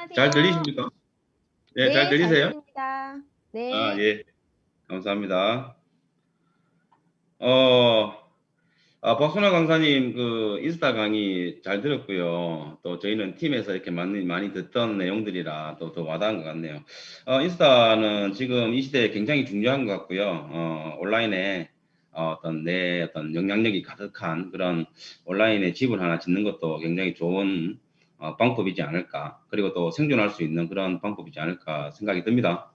잘 안녕하세요. 들리십니까? 네, 잘 네, 잘 들리세요? 들립니다. 아, 네. 예, 감사합니다. 어, 박순화 강사님 그 인스타 강의 잘 들었고요. 또 저희는 팀에서 이렇게 많이 듣던 내용들이라 또 더 와닿은 것 같네요. 인스타는 지금 이 시대에 굉장히 중요한 것 같고요. 온라인에 어떤 내 어떤 영향력이 가득한 그런 온라인에 집을 하나 짓는 것도 굉장히 좋은 방법이지 않을까. 그리고 또 생존할 수 있는 그런 방법이지 않을까 생각이 듭니다.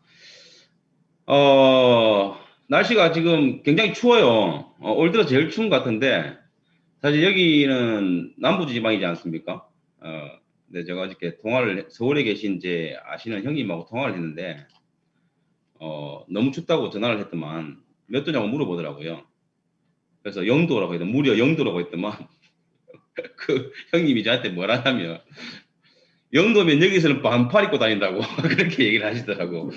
어, 날씨가 지금 굉장히 추워요. 올 들어 제일 추운 것 같은데, 사실 여기는 남부지방이지 않습니까? 근데 제가 어저께 서울에 계신 제 아시는 형님하고 통화를 했는데, 너무 춥다고 전화를 했더만, 몇 도냐고 물어보더라고요. 그래서 영도라고 했더만, 무려 영도라고 했더만, 그 형님이 저한테 뭐라냐면, 영도면 여기서는 반팔 입고 다닌다고 그렇게 얘기를 하시더라고.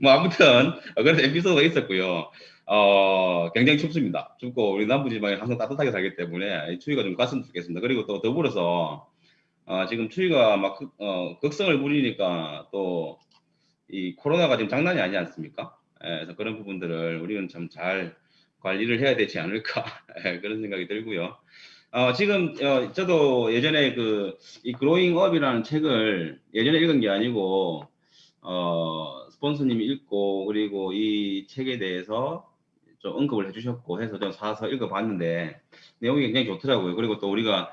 뭐 아무튼 그런 에피소드가 있었고요. 굉장히 춥습니다. 춥고 우리 남부지방에 항상 따뜻하게 살기 때문에 추위가 좀 갔으면 좋겠습니다. 그리고 또 더불어서 지금 추위가 막 극성을 부리니까 또 이 코로나가 지금 장난이 아니지 않습니까? 그래서 그런 부분들을 우리는 참 잘 관리를 해야 되지 않을까 그런 생각이 들고요. 지금 저도 예전에 이 그로잉 업이라는 책을 예전에 읽은 게 아니고 스폰서님이 읽고 그리고 이 책에 대해서 좀 언급을 해주셨고 해서 좀 사서 읽어봤는데 내용이 굉장히 좋더라고요. 그리고 또 우리가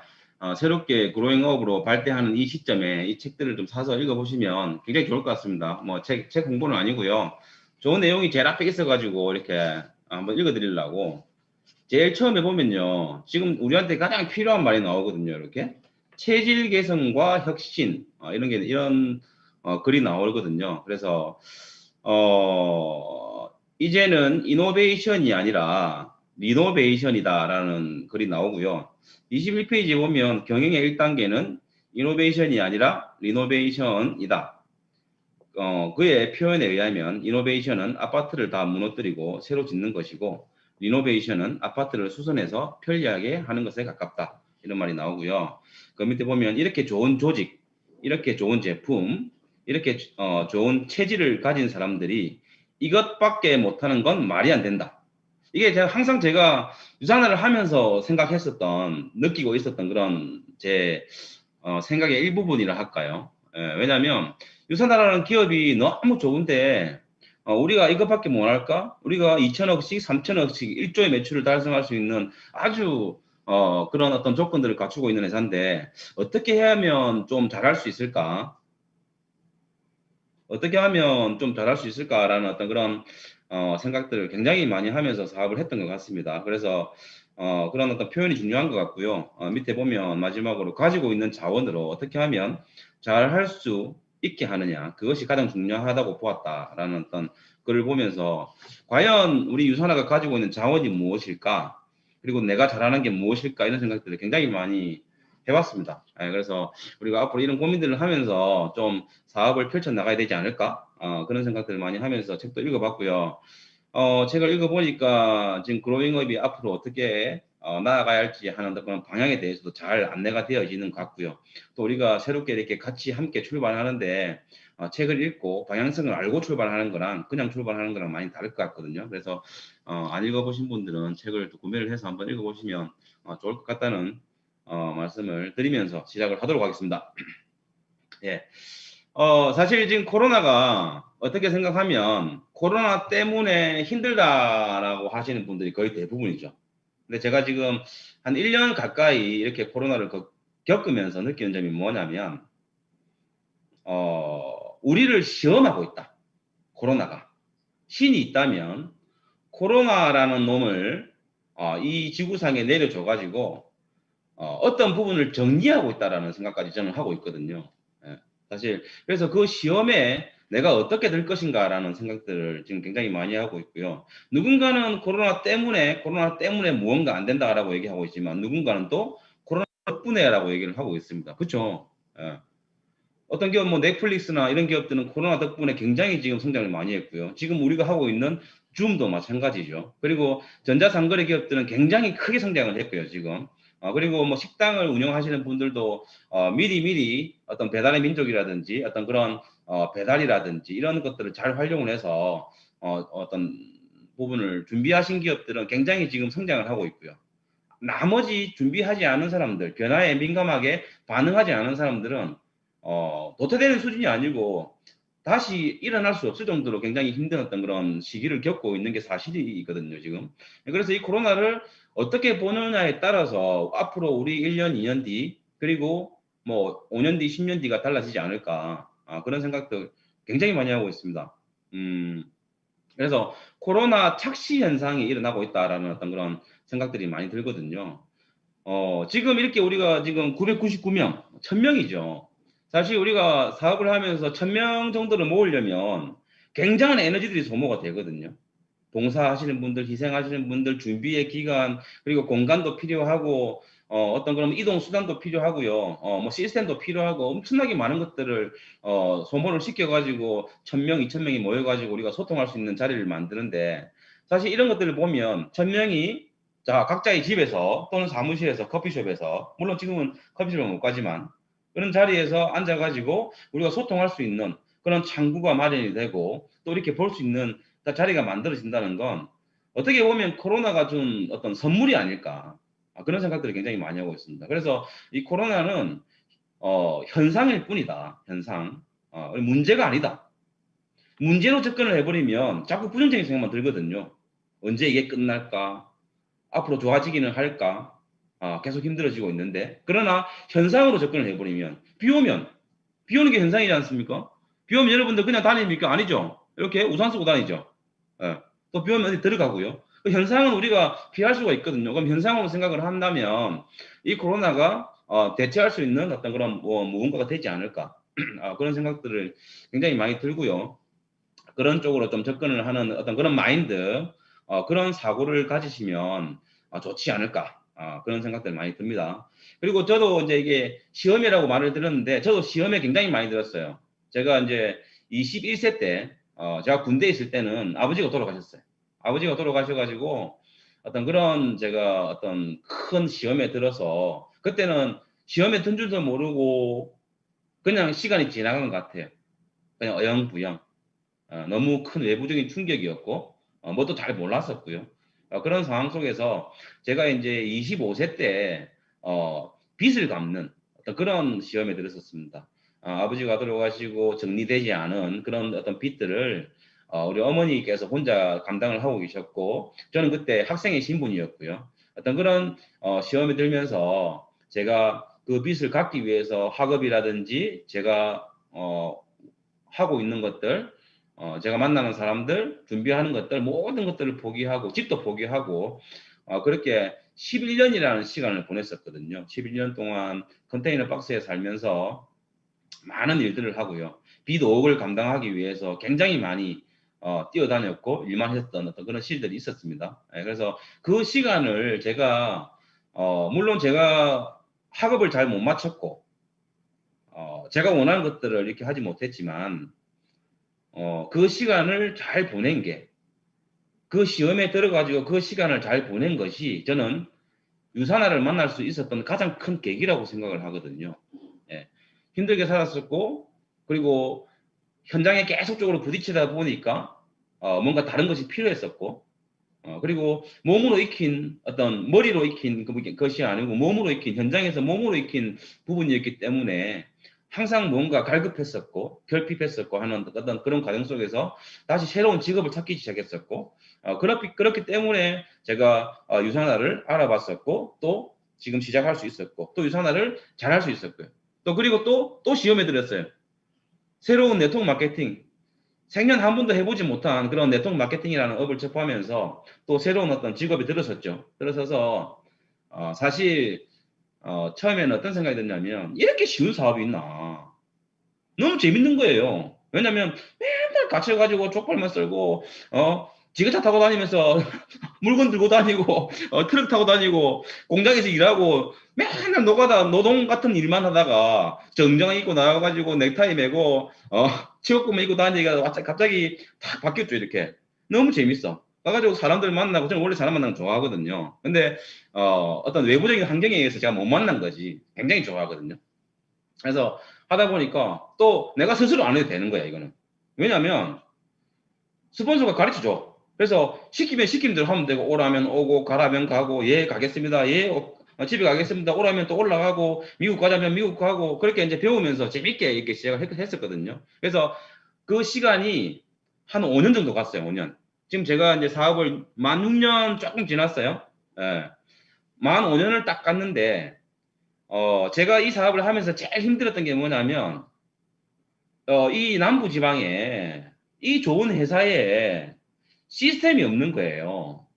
새롭게 그로잉 업으로 발대하는 이 시점에 이 책들을 좀 사서 읽어보시면 굉장히 좋을 것 같습니다. 뭐 책 홍보는 아니고요. 좋은 내용이 제일 앞에 있어가지고 이렇게 한번 읽어드리려고 제일 처음에 보면요. 지금 우리한테 가장 필요한 말이 나오거든요. 이렇게. 체질 개선과 혁신. 이런 글이 나오거든요. 그래서, 이제는 이노베이션이 아니라 리노베이션이다라는 글이 나오고요. 21페이지 보면 경영의 1단계는 이노베이션이 아니라 리노베이션이다. 그의 표현에 의하면 이노베이션은 아파트를 다 무너뜨리고 새로 짓는 것이고 리노베이션은 아파트를 수선해서 편리하게 하는 것에 가깝다. 이런 말이 나오고요. 그 밑에 보면 이렇게 좋은 조직, 이렇게 좋은 제품, 이렇게 좋은 체질을 가진 사람들이 이것밖에 못하는 건 말이 안 된다. 이게 항상 제가 유산화를 하면서 생각했었던, 느끼고 있었던 그런 제 생각의 일부분이라 할까요? 왜냐하면 유산화라는 기업이 너무 좋은데 우리가 이것밖에 못 할까? 우리가 2천억씩, 3천억씩 1조의 매출을 달성할 수 있는 아주 그런 어떤 조건들을 갖추고 있는 회사인데 어떻게 하면 좀 잘할 수 있을까? 어떻게 하면 좀 잘할 수 있을까라는 어떤 그런 생각들을 굉장히 많이 하면서 사업을 했던 것 같습니다. 그래서 그런 어떤 표현이 중요한 것 같고요. 밑에 보면 마지막으로 가지고 있는 자원으로 어떻게 하면 잘 할 수 있게 하느냐 그것이 가장 중요하다고 보았다라는 어떤 글을 보면서 과연 우리 유산화가 가지고 있는 자원이 무엇일까? 그리고 내가 잘하는 게 무엇일까? 이런 생각들을 굉장히 많이 해봤습니다. 그래서 우리가 앞으로 이런 고민들을 하면서 좀 사업을 펼쳐 나가야 되지 않을까? 그런 생각들을 많이 하면서 책도 읽어봤고요. 책을 읽어보니까 지금 그로잉업이 앞으로 어떻게 나아가야 할지 하는 그런 방향에 대해서도 잘 안내가 되어지는 것 같고요. 또 우리가 새롭게 이렇게 같이 함께 출발하는데 책을 읽고 방향성을 알고 출발하는 거랑 그냥 출발하는 거랑 많이 다를 것 같거든요. 그래서 안 읽어보신 분들은 책을 또 구매를 해서 한번 읽어보시면 좋을 것 같다는 말씀을 드리면서 시작을 하도록 하겠습니다. 예. 사실 지금 코로나가 어떻게 생각하면 코로나 때문에 힘들다라고 하시는 분들이 거의 대부분이죠. 근데 제가 지금 한 1년 가까이 이렇게 코로나를 겪으면서 느끼는 점이 뭐냐면, 우리를 시험하고 있다. 코로나가. 신이 있다면 코로나라는 놈을 이 지구상에 내려줘가지고 어떤 부분을 정리하고 있다라는 생각까지 저는 하고 있거든요. 예, 사실 그래서 그 시험에 내가 어떻게 될 것인가라는 생각들을 지금 굉장히 많이 하고 있고요. 누군가는 코로나 때문에 무언가 안 된다라고 얘기하고 있지만 누군가는 또 코로나 덕분에라고 얘기를 하고 있습니다. 그렇죠? 예. 어떤 기업 뭐 넷플릭스나 이런 기업들은 코로나 덕분에 굉장히 지금 성장을 많이 했고요. 지금 우리가 하고 있는 줌도 마찬가지죠. 그리고 전자상거래 기업들은 굉장히 크게 성장을 했고요. 지금 그리고 뭐 식당을 운영하시는 분들도 미리 어떤 배달의 민족이라든지 어떤 그런 배달이라든지 이런 것들을 잘 활용을 해서 어떤 부분을 준비하신 기업들은 굉장히 지금 성장을 하고 있고요. 나머지 준비하지 않은 사람들, 변화에 민감하게 반응하지 않은 사람들은 도태되는 수준이 아니고 다시 일어날 수 없을 정도로 굉장히 힘든 어떤 그런 시기를 겪고 있는 게 사실이거든요, 지금. 그래서 이 코로나를 어떻게 보느냐에 따라서 앞으로 우리 1년, 2년 뒤, 그리고 뭐 5년 뒤, 10년 뒤가 달라지지 않을까. 그런 생각도 굉장히 많이 하고 있습니다. 그래서 코로나 착시 현상이 일어나고 있다라는 어떤 그런 생각들이 많이 들거든요. 지금 이렇게 우리가 지금 999명, 1000명이죠. 사실 우리가 사업을 하면서 1000명 정도를 모으려면 굉장한 에너지들이 소모가 되거든요. 봉사하시는 분들, 희생하시는 분들, 준비의 기간, 그리고 공간도 필요하고, 어떤 그런 이동 수단도 필요하고요. 뭐 시스템도 필요하고 엄청나게 많은 것들을 소모를 시켜가지고 1000명, 2000명이 모여가지고 우리가 소통할 수 있는 자리를 만드는데 사실 이런 것들을 보면 1000명이 자 각자의 집에서 또는 사무실에서 커피숍에서 물론 지금은 커피숍은 못 가지만 그런 자리에서 앉아가지고 우리가 소통할 수 있는 그런 창구가 마련이 되고 또 이렇게 볼 수 있는 자리가 만들어진다는 건 어떻게 보면 코로나가 준 어떤 선물이 아닐까 그런 생각들을 굉장히 많이 하고 있습니다. 그래서 이 코로나는 현상일 뿐이다. 현상. 문제가 아니다. 문제로 접근을 해버리면 자꾸 부정적인 생각만 들거든요. 언제 이게 끝날까? 앞으로 좋아지기는 할까? 계속 힘들어지고 있는데 그러나 현상으로 접근을 해버리면 비 오는 게 현상이지 않습니까? 비 오면 여러분들 그냥 다닙니까? 아니죠. 이렇게 우산 쓰고 다니죠. 예. 또 비 오면 어디 들어가고요. 그 현상은 우리가 피할 수가 있거든요. 그럼 현상으로 생각을 한다면 이 코로나가 대체할 수 있는 어떤 그런 무언가가 되지 않을까 그런 생각들을 굉장히 많이 들고요. 그런 쪽으로 좀 접근을 하는 어떤 그런 마인드, 그런 사고를 가지시면 좋지 않을까. 그런 생각들 많이 듭니다. 그리고 저도 이제 이게 시험이라고 말을 들었는데, 저도 시험에 굉장히 많이 들었어요. 제가 이제 21세 때, 제가 군대에 있을 때는 아버지가 돌아가셨어요. 아버지가 돌아가셔가지고, 어떤 그런 제가 어떤 큰 시험에 들어서, 그때는 시험에 든 줄도 모르고, 그냥 시간이 지나간 것 같아요. 그냥 어영부영. 너무 큰 외부적인 충격이었고 뭣도 잘 몰랐었고요. 그런 상황 속에서 제가 이제 25세 때 빚을 갚는 어떤 그런 시험에 들었었습니다. 아버지가 돌아가시고 정리되지 않은 그런 어떤 빚들을 우리 어머니께서 혼자 감당을 하고 계셨고 저는 그때 학생의 신분이었고요. 어떤 그런 시험에 들면서 제가 그 빚을 갚기 위해서 학업이라든지 제가 하고 있는 것들 제가 만나는 사람들, 준비하는 것들, 모든 것들을 포기하고, 집도 포기하고, 그렇게 11년이라는 시간을 보냈었거든요. 11년 동안 컨테이너 박스에 살면서 많은 일들을 하고요. 빚 5억을 감당하기 위해서 굉장히 많이 뛰어다녔고, 일만 했던 어떤 그런 시절들이 있었습니다. 그래서 그 시간을 제가, 물론 제가 학업을 잘 못 마쳤고, 제가 원하는 것들을 이렇게 하지 못했지만, 그 시간을 잘 보낸 게, 그 시험에 들어가지고 그 시간을 잘 보낸 것이 저는 유산화를 만날 수 있었던 가장 큰 계기라고 생각을 하거든요. 예. 힘들게 살았었고, 그리고 현장에 계속적으로 부딪히다 보니까, 뭔가 다른 것이 필요했었고, 그리고 몸으로 익힌 어떤 머리로 익힌 것이 아니고 몸으로 익힌 현장에서 몸으로 익힌 부분이었기 때문에 항상 뭔가 갈급했었고 결핍했었고 하는 어떤 그런 과정 속에서 다시 새로운 직업을 찾기 시작했었고 그렇기 때문에 제가 유산화를 알아봤었고 또 지금 시작할 수 있었고 또 유산화를 잘할 수 있었고요. 또 그리고 또 시험에 들었어요. 새로운 네트워크 마케팅 생년 한 번도 해보지 못한 그런 네트워크 마케팅이라는 업을 접하면서 또 새로운 어떤 직업이 들어섰죠. 들어서서 사실 처음에는 어떤 생각이 들냐면 이렇게 쉬운 사업이 있나 너무 재밌는 거예요. 왜냐면 맨날 갇혀가지고 쪽팔만 썰고 지게차 타고 다니면서 물건 들고 다니고 트럭 타고 다니고 공장에서 일하고 맨날 노동 같은 일만 하다가 정장 입고 나가가지고 넥타이 매고 취업구만 입고 다니니까 갑자기 탁 바뀌었죠. 이렇게 너무 재밌어. 가가지고 사람들 만나고, 저는 원래 사람 만나는 거 좋아하거든요. 근데 어떤 외부적인 환경에 의해서 제가 못 만난 거지. 굉장히 좋아하거든요. 그래서 하다 보니까 또 내가 스스로 안 해도 되는 거야, 이거는. 왜냐면 스폰서가 가르쳐 줘. 그래서 시키면 시키는 대로 하면 되고, 오라면 오고 가라면 가고, 예 가겠습니다, 예 집에 가겠습니다, 오라면 또 올라가고, 미국 가자면 미국 가고, 그렇게 이제 배우면서 재밌게 이렇게 시작을 했었거든요. 그래서 그 시간이 한 5년 정도 갔어요. 5년. 지금 제가 이제 사업을 만 6년 조금 지났어요. 예. 만 5년을 딱 갔는데, 제가 이 사업을 하면서 제일 힘들었던 게 뭐냐면, 이 남부 지방에 이 좋은 회사에 시스템이 없는 거예요.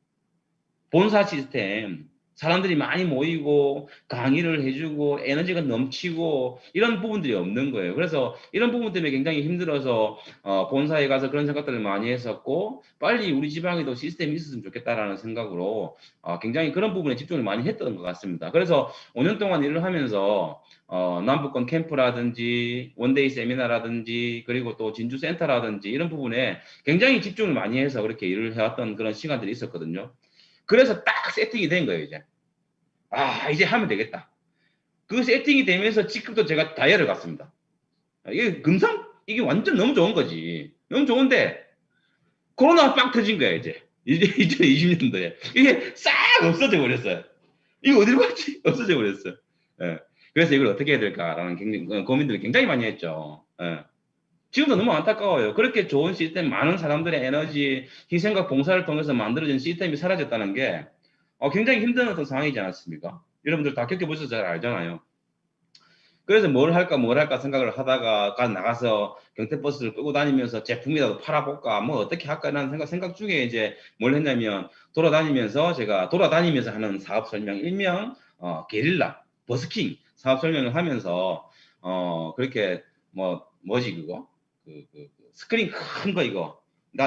본사 시스템. 사람들이 많이 모이고 강의를 해주고 에너지가 넘치고 이런 부분들이 없는 거예요. 그래서 이런 부분 때문에 굉장히 힘들어서 본사에 가서 그런 생각들을 많이 했었고, 빨리 우리 지방에도 시스템이 있었으면 좋겠다라는 생각으로 굉장히 그런 부분에 집중을 많이 했던 것 같습니다. 그래서 5년 동안 일을 하면서 남북권 캠프라든지 원데이 세미나라든지 그리고 또 진주 센터라든지 이런 부분에 굉장히 집중을 많이 해서 그렇게 일을 해왔던 그런 시간들이 있었거든요. 그래서 딱 세팅이 된 거예요, 이제. 이제 하면 되겠다. 그 세팅이 되면서 지금도 제가 다이얼을 갔습니다. 이게 이게 완전 너무 좋은 거지. 너무 좋은데, 코로나가 빵 터진 거야, 이제. 이제 2020년도에. 이게 싹 없어져 버렸어요. 이거 어디로 갔지? 없어져 버렸어요. 예. 그래서 이걸 어떻게 해야 될까라는 고민들을 굉장히 많이 했죠. 예. 지금도 너무 안타까워요. 그렇게 좋은 시스템, 많은 사람들의 에너지, 희생과 봉사를 통해서 만들어진 시스템이 사라졌다는 게 굉장히 힘든 어떤 상황이지 않았습니까? 여러분들 다 겪어보셔서 잘 알잖아요. 그래서 뭘 할까 생각을 하다가 나가서 경태버스를 끌고 다니면서 제품이라도 팔아볼까, 뭐 어떻게 할까라는 생각 중에 이제 뭘 했냐면, 제가 돌아다니면서 하는 사업 설명, 일명 게릴라 버스킹 사업 설명을 하면서 그렇게 뭐지 그거 스크린 큰 거 이거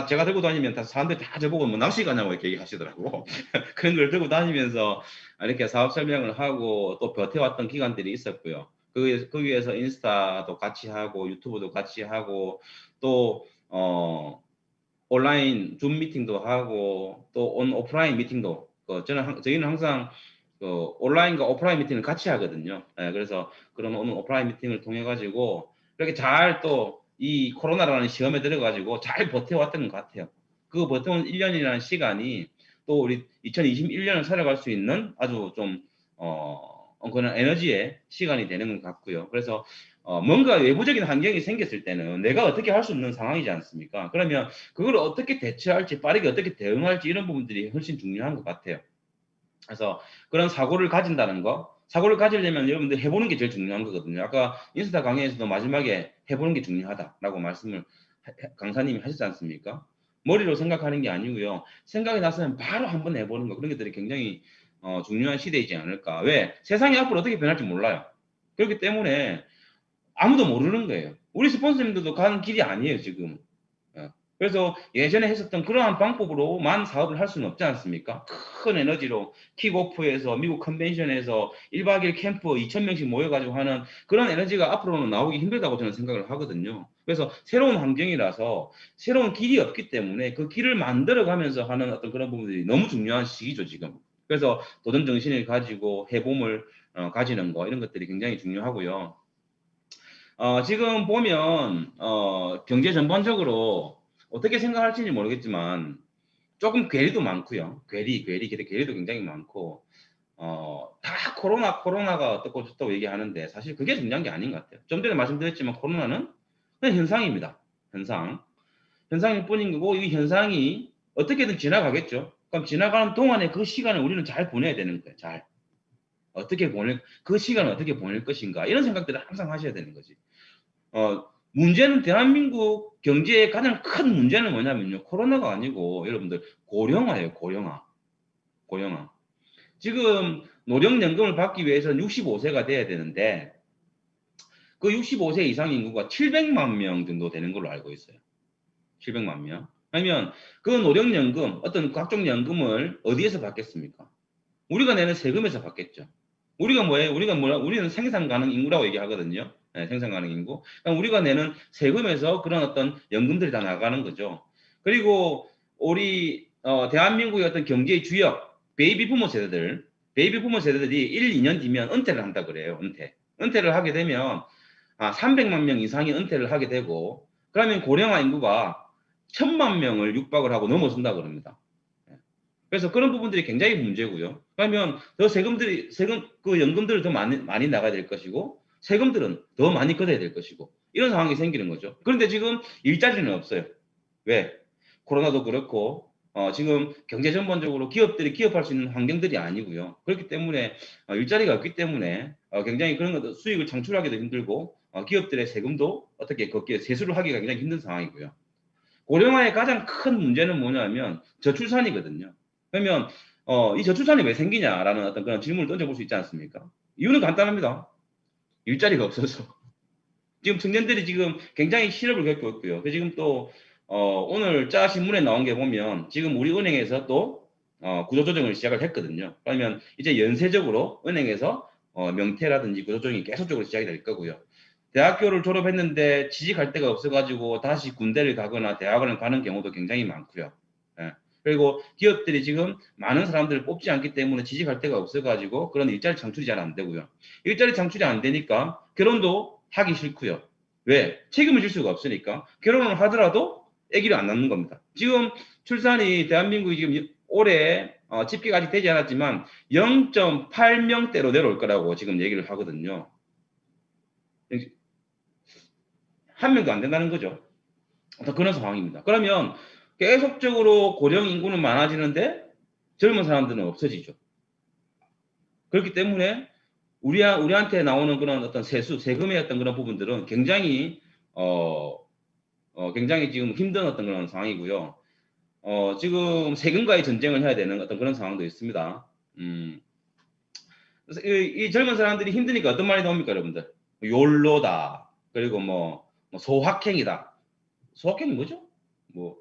제가 들고 다니면 다 사람들이 다 저보고 뭐 낚시 가냐고 이렇게 얘기하시더라고. 그런 걸 들고 다니면서 이렇게 사업 설명을 하고 또 버텨왔던 기간들이 있었고요. 거기에서 인스타도 같이 하고 유튜브도 같이 하고 또 온라인 줌 미팅도 하고 또 오프라인 미팅도 저희는 항상 온라인과 오프라인 미팅을 같이 하거든요. 네, 그래서 그런 오프라인 미팅을 통해 가지고 이렇게 잘 또 이 코로나라는 시험에 들어가지고 잘 버텨왔던 것 같아요. 그 버텨온 1년이라는 시간이 또 우리 2021년을 살아갈 수 있는 아주 좀 그런 에너지의 시간이 되는 것 같고요. 그래서 뭔가 외부적인 환경이 생겼을 때는 내가 어떻게 할 수 없는 상황이지 않습니까? 그러면 그걸 어떻게 대처할지, 빠르게 어떻게 대응할지 이런 부분들이 훨씬 중요한 것 같아요. 그래서 그런 사고를 가진다는 거, 사고를 가지려면 여러분들 해보는 게 제일 중요한 거거든요. 아까 인스타 강의에서도 마지막에 해보는 게 중요하다라고 말씀을 강사님이 하셨지 않습니까? 머리로 생각하는 게 아니고요. 생각이 났으면 바로 한번 해보는 거, 그런 것들이 굉장히 중요한 시대이지 않을까. 왜? 세상이 앞으로 어떻게 변할지 몰라요. 그렇기 때문에 아무도 모르는 거예요. 우리 스폰서님들도 가는 길이 아니에요, 지금. 그래서 예전에 했었던 그러한 방법으로만 사업을 할 수는 없지 않습니까? 큰 에너지로 킥오프에서 미국 컨벤션에서 1박 2일 캠프 2,000명씩 모여가지고 하는 그런 에너지가 앞으로는 나오기 힘들다고 저는 생각을 하거든요. 그래서 새로운 환경이라서 새로운 길이 없기 때문에 그 길을 만들어가면서 하는 어떤 그런 부분들이 너무 중요한 시기죠, 지금. 그래서 도전 정신을 가지고 해봄을 가지는 거, 이런 것들이 굉장히 중요하고요. 지금 보면 경제 전반적으로 어떻게 생각할지는 모르겠지만 조금 괴리도 많고요. 괴리도 굉장히 많고 다 코로나가 어떻고 저떻고 얘기하는데 사실 그게 중요한 게 아닌 것 같아요. 좀 전에 말씀드렸지만 코로나는 그냥 현상입니다. 현상일 뿐인 거고, 이 현상이 어떻게든 지나가겠죠. 그럼 지나가는 동안에 그 시간을 우리는 잘 보내야 되는 거예요. 그 시간을 어떻게 보낼 것인가, 이런 생각들을 항상 하셔야 되는 거지. 문제는 대한민국 경제의 가장 큰 문제는 뭐냐면요. 코로나가 아니고 여러분들 고령화예요. 고령화. 지금 노령연금을 받기 위해서는 65세가 돼야 되는데 그 65세 이상 인구가 700만 명 정도 되는 걸로 알고 있어요. 700만 명. 아니면 그 노령연금, 어떤 각종 연금을 어디에서 받겠습니까? 우리가 내는 세금에서 받겠죠. 우리가 뭐예요? 우리는 생산 가능 인구라고 얘기하거든요. 네, 생산 가능 인구. 그러니까 우리가 내는 세금에서 그런 어떤 연금들이 다 나가는 거죠. 그리고 우리 대한민국의 어떤 경제의 주역, 베이비 부모 세대들이 1, 2년 뒤면 은퇴를 한다 그래요. 은퇴를 하게 되면 300만 명 이상이 은퇴를 하게 되고, 그러면 고령화 인구가 1000만 명을 육박을 하고 넘어선다 그럽니다. 그래서 그런 부분들이 굉장히 문제고요. 그러면 더 그 연금들을 더 많이 나가야 될 것이고, 세금들은 더 많이 걷어야 될 것이고, 이런 상황이 생기는 거죠. 그런데 지금 일자리는 없어요. 왜? 코로나도 그렇고, 지금 경제 전반적으로 기업들이 기업할 수 있는 환경들이 아니고요. 그렇기 때문에 일자리가 없기 때문에 굉장히 그런 것도 수익을 창출하기도 힘들고, 기업들의 세금도 어떻게 거기에 세수를 하기가 굉장히 힘든 상황이고요. 고령화의 가장 큰 문제는 뭐냐면 저출산이거든요. 그러면 이 저출산이 왜 생기냐라는 어떤 그런 질문을 던져볼 수 있지 않습니까? 이유는 간단합니다. 일자리가 없어서. 지금 청년들이 지금 굉장히 실업을 겪고 있고요. 지금 또 오늘 짜 신문에 나온 게 보면 지금 우리 은행에서 또 구조조정을 시작을 했거든요. 그러면 이제 연쇄적으로 은행에서 명퇴라든지 구조조정이 계속적으로 시작이 될 거고요. 대학교를 졸업했는데 취직할 데가 없어가지고 다시 군대를 가거나 대학원을 가는 경우도 굉장히 많고요. 예. 그리고 기업들이 지금 많은 사람들을 뽑지 않기 때문에 취직할 데가 없어가지고 그런 일자리 창출이 잘 안 되고요. 일자리 창출이 안 되니까 결혼도 하기 싫고요. 왜? 책임을 질 수가 없으니까. 결혼을 하더라도 아기를 안 낳는 겁니다. 지금 출산이 대한민국이 지금 올해 집계가 아직 되지 않았지만 0.8명대로 내려올 거라고 지금 얘기를 하거든요. 한 명도 안 된다는 거죠. 어떤 그런 상황입니다. 그러면 계속적으로 고령 인구는 많아지는데 젊은 사람들은 없어지죠. 그렇기 때문에 우리한테 나오는 그런 어떤 세금의 어떤 그런 부분들은 굉장히 굉장히 지금 힘든 어떤 그런 상황이고요. 지금 세금과의 전쟁을 해야 되는 어떤 그런 상황도 있습니다. 그래서 이 젊은 사람들이 힘드니까 어떤 말이 나옵니까, 여러분들? 욜로다. 그리고 뭐 소확행이다. 소확행이 뭐죠? 뭐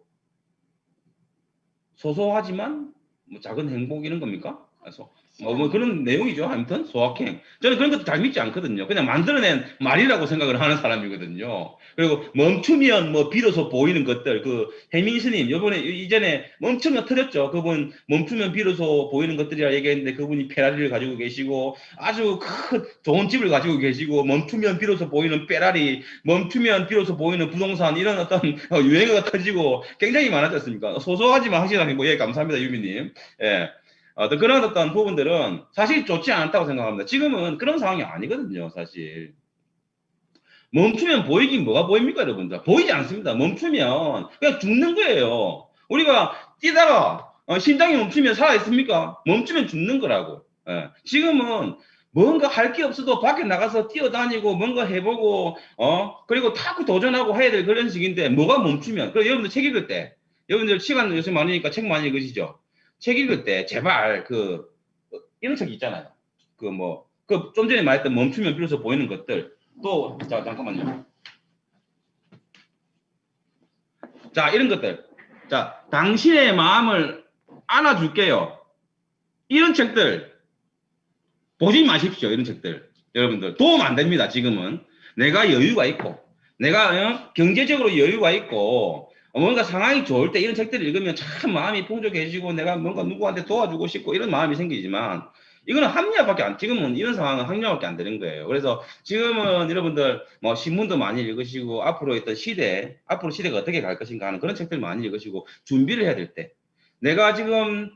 소소하지만 뭐 작은 행복 이런 겁니까? 그래서 뭐 그런 내용이죠. 아무튼 소확행. 저는 그런 것도 잘 믿지 않거든요. 그냥 만들어낸 말이라고 생각을 하는 사람이거든요. 그리고 멈추면 뭐 비로소 보이는 것들. 그 해민 스님 이번에 이전에 멈추면 터졌죠. 그분 멈추면 비로소 보이는 것들이라 얘기했는데 그분이 페라리를 가지고 계시고 아주 큰 좋은 집을 가지고 계시고 멈추면 비로소 보이는 페라리, 멈추면 비로소 보이는 부동산 이런 어떤 유행어가 터지고 굉장히 많았지 않습니까? 소소하지만 확실하게 뭐 예 감사합니다 유미님. 예. 그런 어떤 부분들은 사실 좋지 않다고 생각합니다. 지금은 그런 상황이 아니거든요, 사실. 멈추면 보이긴 뭐가 보입니까, 여러분들? 보이지 않습니다. 멈추면 그냥 죽는 거예요. 우리가 뛰다가 심장이 멈추면 살아있습니까? 멈추면 죽는 거라고. 예. 지금은 뭔가 할 게 없어도 밖에 나가서 뛰어다니고 뭔가 해보고 그리고 자꾸 도전하고 해야 될 그런 식인데 뭐가 멈추면 그리고 여러분들 책 읽을 때 여러분들 시간 요새 많으니까 책 많이 읽으시죠? 책 읽을 때 제발 이런 책 있잖아요. 좀 전에 말했던 멈추면 비로소 보이는 것들 또 자 잠깐만요. 자 이런 것들 자 당신의 마음을 안아줄게요. 이런 책들 보지 마십시오. 이런 책들 여러분들 도움 안 됩니다. 지금은 내가 여유가 있고 내가 경제적으로 여유가 있고 뭔가 상황이 좋을 때 이런 책들을 읽으면 참 마음이 풍족해지고 내가 뭔가 누구한테 도와주고 싶고 이런 마음이 생기지만 이거는 지금은 이런 상황은 합리화밖에 안 되는 거예요. 그래서 지금은 여러분들 뭐 신문도 많이 읽으시고 앞으로 시대가 어떻게 갈 것인가 하는 그런 책들 많이 읽으시고 준비를 해야 될 때 내가 지금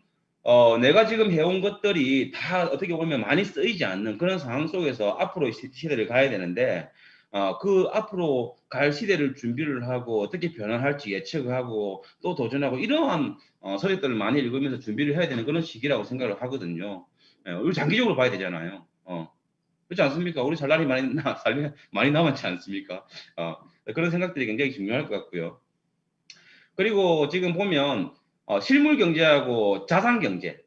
해온 것들이 다 어떻게 보면 많이 쓰이지 않는 그런 상황 속에서 앞으로 시대를 가야 되는데 그 앞으로 갈 시대를 준비를 하고 어떻게 변화할지 예측하고 또 도전하고 이러한 서적들을 많이 읽으면서 준비를 해야 되는 그런 시기라고 생각을 하거든요. 우리 장기적으로 봐야 되잖아요. 그렇지 않습니까? 우리 살 날이 많이 남았지 않습니까? 그런 생각들이 굉장히 중요할 것 같고요. 그리고 지금 보면 실물 경제하고 자산 경제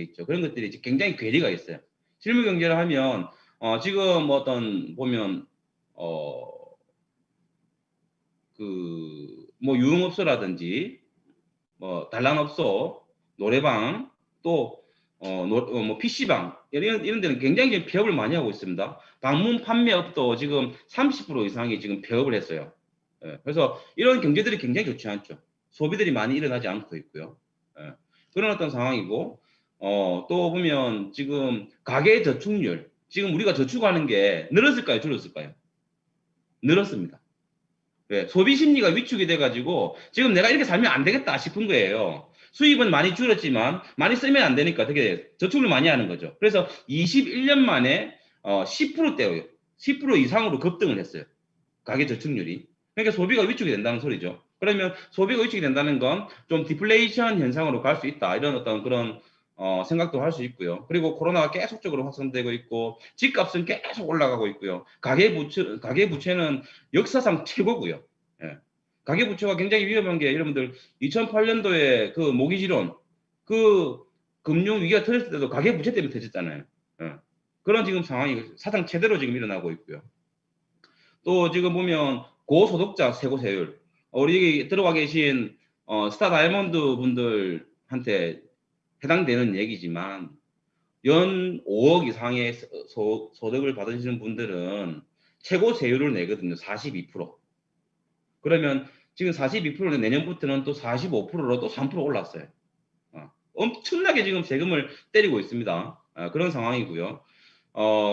있죠. 그런 것들이 굉장히 괴리가 있어요. 실물 경제를 하면 지금 보면 뭐 유흥업소라든지 뭐 단란업소, 노래방 또 뭐 PC방 이런 데는 굉장히 폐업을 많이 하고 있습니다. 방문 판매업도 지금 30% 이상이 지금 폐업을 했어요. 그래서 이런 경제들이 굉장히 좋지 않죠. 소비들이 많이 일어나지 않고 있고요. 예. 그런 어떤 상황이고, 또 보면 지금 가계 저축률, 지금 우리가 저축하는 게 늘었을까요, 줄었을까요? 늘었습니다. 예, 소비 심리가 위축이 돼가지고 지금 내가 이렇게 살면 안 되겠다 싶은 거예요. 수입은 많이 줄었지만 많이 쓰면 안 되니까 어떻게 저축을 많이 하는 거죠. 그래서 21년 만에 10%대요. 10% 이상으로 급등을 했어요. 가계 저축률이. 그러니까 소비가 위축이 된다는 소리죠. 그러면 소비가 위축이 된다는 건 좀 디플레이션 현상으로 갈 수 있다. 이런 어떤 그런 생각도 할 수 있고요. 그리고 코로나가 계속적으로 확산되고 있고 집값은 계속 올라가고 있고요. 가계부채는 역사상 최고고요. 예. 가계부채가 굉장히 위험한 게 여러분들 2008년도에 그 모기지론 그 금융 위기가 터졌을 때도 가계부채 때문에 터졌잖아요. 예. 그런 지금 상황이 사상 최대로 지금 일어나고 있고요. 또 지금 보면 고소득자 세고세율 우리 여기 들어와 계신 스타 다이아몬드 분들한테 해당되는 얘기지만 연 5억 이상의 소득을 받으시는 분들은 최고 세율을 내거든요. 42%. 그러면 지금 42%는 내년부터는 또 45%로 또 3% 올랐어요. 엄청나게 지금 세금을 때리고 있습니다. 그런 상황이고요.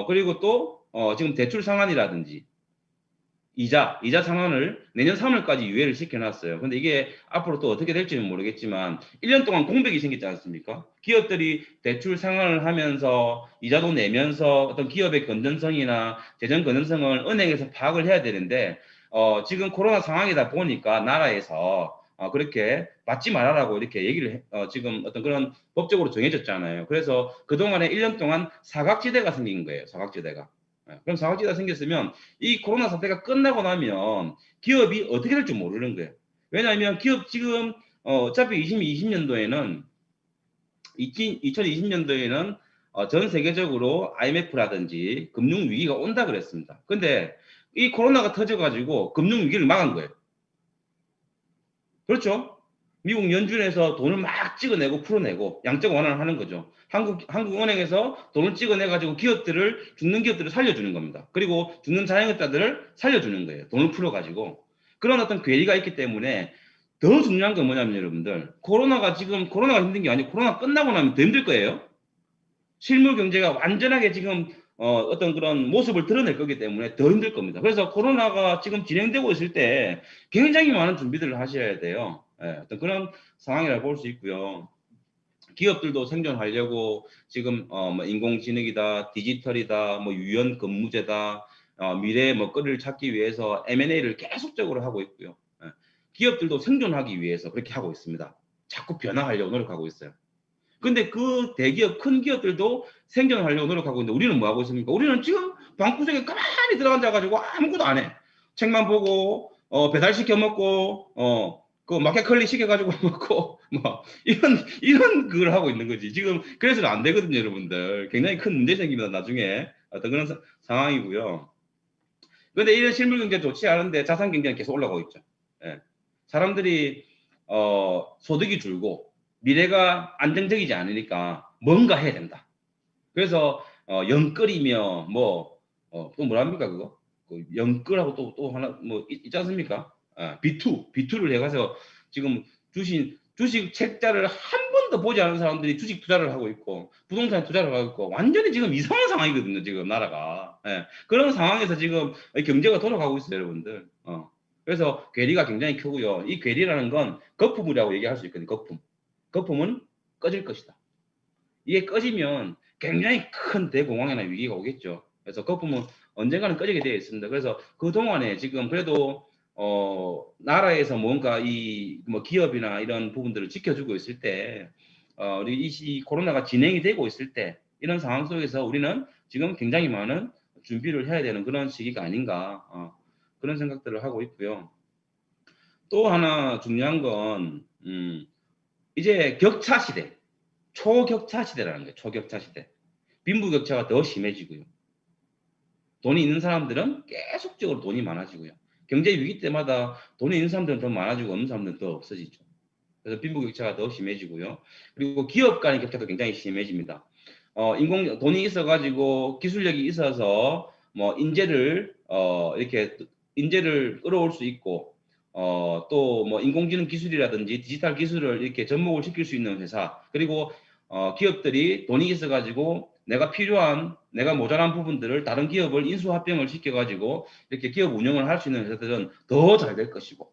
그리고 또 지금 대출 상한이라든지 이자 상한을 내년 3월까지 유예를 시켜놨어요. 근데 이게 앞으로 또 어떻게 될지는 모르겠지만 1년 동안 공백이 생겼지 않습니까? 기업들이 대출 상한을 하면서 이자도 내면서 어떤 기업의 건전성이나 재정 건전성을 은행에서 파악을 해야 되는데 지금 코로나 상황이다 보니까 나라에서 그렇게 받지 말아라고 이렇게 얘기를 지금 어떤 그런 법적으로 정해졌잖아요. 그래서 그동안에 1년 동안 사각지대가 생긴 거예요. 사각지대가. 그럼 사각지대가 생겼으면 이 코로나 사태가 끝나고 나면 기업이 어떻게 될지 모르는 거예요. 왜냐하면 기업 지금 어차피 2020년도에는 전 세계적으로 IMF라든지 금융 위기가 온다 그랬습니다. 근데 이 코로나가 터져가지고 금융 위기를 막은 거예요. 그렇죠? 미국 연준에서 돈을 막 찍어내고 풀어내고 양적 완화를 하는 거죠. 한국은행에서 돈을 찍어내가지고 죽는 기업들을 살려주는 겁니다. 그리고 죽는 자영업자들을 살려주는 거예요. 돈을 풀어가지고. 그런 어떤 괴리가 있기 때문에 더 중요한 건 뭐냐면 여러분들, 코로나가 힘든 게 아니고 코로나 끝나고 나면 더 힘들 거예요. 실물 경제가 완전하게 지금 어떤 그런 모습을 드러낼 거기 때문에 더 힘들 겁니다. 그래서 코로나가 지금 진행되고 있을 때 굉장히 많은 준비들을 하셔야 돼요. 어떤 그런 상황이라고 볼 수 있고요. 기업들도 생존하려고 지금 뭐 인공지능이다, 디지털이다, 뭐 유연 근무제다, 미래의 먹거리를 찾기 위해서 M&A를 계속적으로 하고 있고요. 기업들도 생존하기 위해서 그렇게 하고 있습니다. 자꾸 변화하려고 노력하고 있어요. 근데 그 대기업, 큰 기업들도 생존하려고 노력하고 있는데 우리는 뭐 하고 있습니까? 우리는 지금 방구석에 가만히 들어앉아가지고 아무것도 안 해. 책만 보고, 배달시켜 먹고, 그 마켓컬리 시켜가지고 먹고, 뭐, 이런 그걸 하고 있는 거지. 지금, 그래서는 안 되거든요, 여러분들. 굉장히 큰 문제 생깁니다, 나중에. 어떤 그런 상황이고요. 근데 이런 실물 경제 좋지 않은데 자산 경제는 계속 올라가고 있죠. 예. 사람들이, 소득이 줄고, 미래가 안정적이지 않으니까 뭔가 해야 된다. 그래서 영끌이며 또 뭐랍니까 그거? 그 영끌하고 또 하나 뭐 있지 않습니까? B2를 해가서 지금 주식 책자를 한 번도 보지 않은 사람들이 주식 투자를 하고 있고 부동산 투자를 하고 있고 완전히 지금 이상한 상황이거든요. 지금 나라가. 그런 상황에서 지금 경제가 돌아가고 있어요, 여러분들. 그래서 괴리가 굉장히 크고요. 이 괴리라는 건 거품이라고 얘기할 수 있거든요. 거품은 꺼질 것이다. 이게 꺼지면 굉장히 큰 대공황이나 위기가 오겠죠. 그래서 거품은 언젠가는 꺼지게 되어 있습니다. 그래서 그동안에 지금 그래도 나라에서 뭔가 뭐 기업이나 이런 부분들을 지켜주고 있을 때 우리 이 코로나가 진행이 되고 있을 때 이런 상황 속에서 우리는 지금 굉장히 많은 준비를 해야 되는 그런 시기가 아닌가 그런 생각들을 하고 있고요. 또 하나 중요한 건 이제 격차 시대, 초격차 시대라는 거예요. 초격차 시대. 빈부격차가 더 심해지고요. 돈이 있는 사람들은 계속적으로 돈이 많아지고요. 경제 위기 때마다 돈이 있는 사람들은 더 많아지고 없는 사람들은 더 없어지죠. 그래서 빈부격차가 더 심해지고요. 그리고 기업 간의 격차도 굉장히 심해집니다. 돈이 있어가지고 기술력이 있어서 뭐 인재를 이렇게 인재를 끌어올 수 있고 또 뭐 인공지능 기술이라든지 디지털 기술을 이렇게 접목을 시킬 수 있는 회사, 그리고 기업들이 돈이 있어가지고 내가 모자란 부분들을 다른 기업을 인수합병을 시켜가지고 이렇게 기업 운영을 할 수 있는 회사들은 더 잘 될 것이고,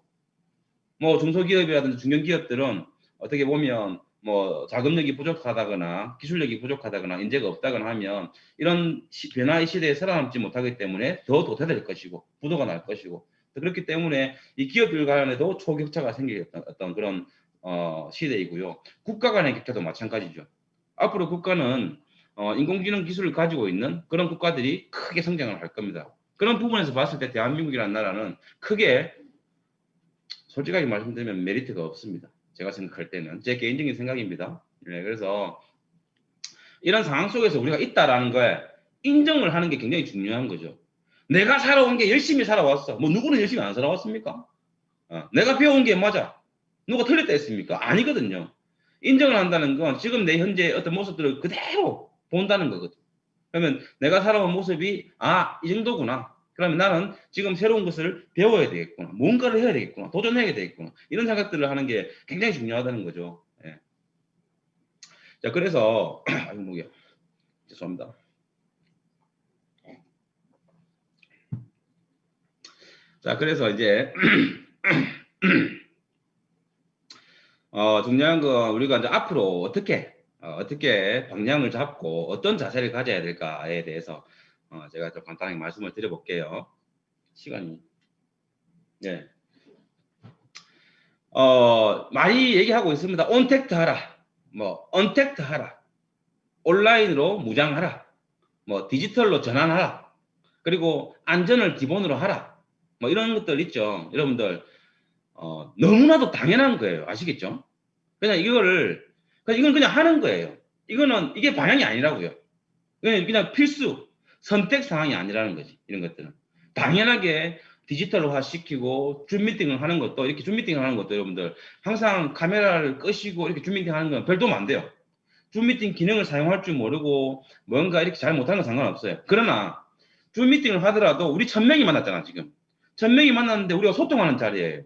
뭐 중소기업이라든지 중견기업들은 어떻게 보면 뭐 자금력이 부족하다거나 기술력이 부족하다거나 인재가 없다거나 하면 이런 변화의 시대에 살아남지 못하기 때문에 더 도태될 것이고 부도가 날 것이고, 그렇기 때문에 이 기업들 간에도 초격차가 생길 어떤 그런 시대이고요. 국가 간의 격차도 마찬가지죠. 앞으로 국가는 인공지능 기술을 가지고 있는 그런 국가들이 크게 성장을 할 겁니다. 그런 부분에서 봤을 때 대한민국이라는 나라는 크게, 솔직하게 말씀드리면 메리트가 없습니다. 제가 생각할 때는 제 개인적인 생각입니다. 네, 그래서 이런 상황 속에서 우리가 있다라는 거에 인정을 하는 게 굉장히 중요한 거죠. 내가 살아온 게 열심히 살아왔어. 뭐 누구는 열심히 안 살아왔습니까? 내가 배운 게 맞아. 누가 틀렸다 했습니까? 아니거든요. 인정을 한다는 건 지금 내 현재 어떤 모습들을 그대로 본다는 거거든. 그러면 내가 살아온 모습이 이 정도구나. 그러면 나는 지금 새로운 것을 배워야 되겠구나. 뭔가를 해야 되겠구나. 도전해야 되겠구나. 이런 생각들을 하는 게 굉장히 중요하다는 거죠. 예. 자, 그래서 아이고 목이야. 죄송합니다. 자, 그래서 이제 중요한 건 우리가 이제 앞으로 어떻게 방향을 잡고 어떤 자세를 가져야 될까에 대해서 제가 좀 간단하게 말씀을 드려볼게요. 시간이. 네. 많이 얘기하고 있습니다. 온택트 하라. 뭐, 언택트 하라. 온라인으로 무장하라. 뭐, 디지털로 전환하라. 그리고 안전을 기본으로 하라. 뭐, 이런 것들 있죠. 여러분들, 너무나도 당연한 거예요. 아시겠죠? 이건 그냥 하는 거예요. 이게 방향이 아니라고요. 그냥 필수, 선택 상황이 아니라는 거지. 이런 것들은. 당연하게 디지털화 시키고 줌 미팅을 하는 것도, 이렇게 줌 미팅을 하는 것도 여러분들 항상 카메라를 끄시고 이렇게 줌 미팅 하는 건 별 도움 안 돼요. 줌 미팅 기능을 사용할 줄 모르고 뭔가 이렇게 잘 못하는 건 상관없어요. 그러나 줌 미팅을 하더라도 우리 1000명이 만났잖아. 지금 1000명이 만났는데 우리가 소통하는 자리에